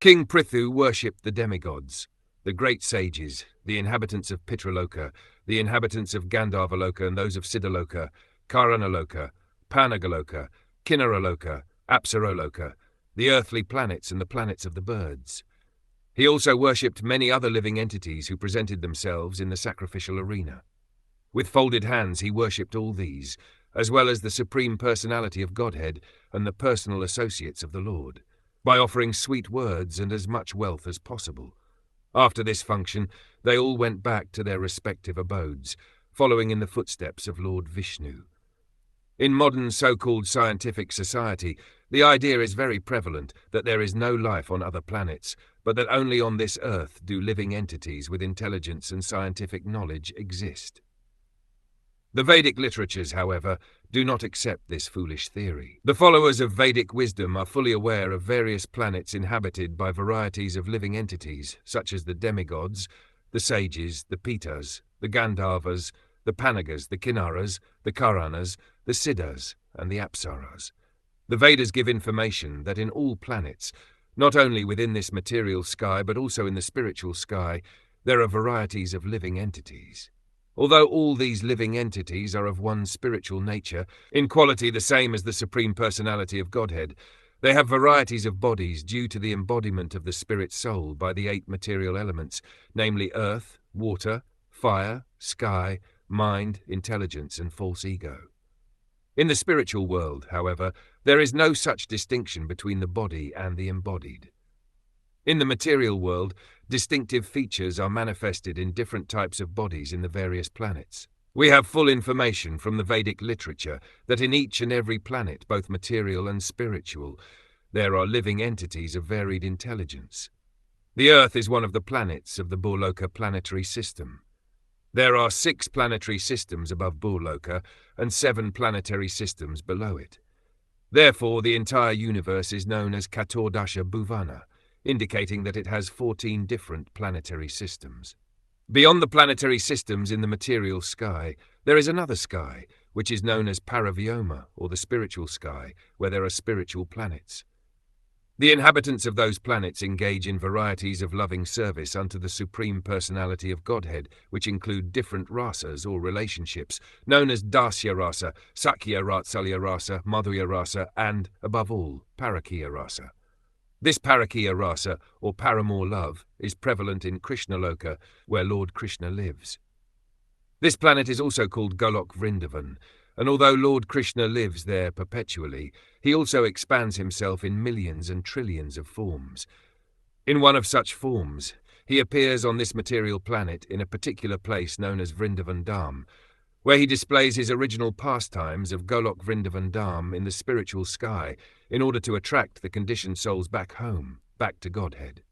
King Prithu worshipped the demigods, the great sages, the inhabitants of Pitraloka, the inhabitants of Gandharvaloka and those of Siddhaloka, Karanaloka, Panagaloka, Kinnaraloka, Apsaroloka, the earthly planets and the planets of the birds. He also worshipped many other living entities who presented themselves in the sacrificial arena. With folded hands he worshipped all these, as well as the Supreme Personality of Godhead and the personal associates of the Lord, by offering sweet words and as much wealth as possible. After this function, they all went back to their respective abodes, following in the footsteps of Lord Vishnu. In modern so-called scientific society, the idea is very prevalent that there is no life on other planets, but that only on this earth do living entities with intelligence and scientific knowledge exist. The Vedic literatures, however, do not accept this foolish theory. The followers of Vedic wisdom are fully aware of various planets inhabited by varieties of living entities, such as the demigods, the sages, the Pitas, the Gandharvas, the Panagas, the Kinnaras, the Karanas, the Siddhas, and the Apsaras. The Vedas give information that in all planets, not only within this material sky but also in the spiritual sky, there are varieties of living entities. Although all these living entities are of one spiritual nature, in quality the same as the Supreme Personality of Godhead, they have varieties of bodies due to the embodiment of the spirit soul by the 8 material elements, namely earth, water, fire, sky, mind, intelligence, and false ego. In the spiritual world, however, there is no such distinction between the body and the embodied. In the material world, distinctive features are manifested in different types of bodies in the various planets. We have full information from the Vedic literature that in each and every planet, both material and spiritual, there are living entities of varied intelligence. The Earth is one of the planets of the Bhurloka planetary system. There are 6 planetary systems above Bhurloka and 7 planetary systems below it. Therefore, the entire universe is known as Katordasha Bhuvana, indicating that it has 14 different planetary systems. Beyond the planetary systems in the material sky, there is another sky, which is known as Paravyoma, or the spiritual sky, where there are spiritual planets. The inhabitants of those planets engage in varieties of loving service unto the Supreme Personality of Godhead, which include different rasas or relationships, known as Dasya Rasa, Sakya Ratsalya Rasa, Madhurya Rasa, and, above all, Parakya Rasa. This Parakya Rasa, or paramour love, is prevalent in Krishnaloka, where Lord Krishna lives. This planet is also called Golok Vrindavan, and although Lord Krishna lives there perpetually, he also expands himself in millions and trillions of forms. In one of such forms, he appears on this material planet in a particular place known as Vrindavan Dham, where he displays his original pastimes of Golok Vrindavan Dham in the spiritual sky in order to attract the conditioned souls back home, back to Godhead.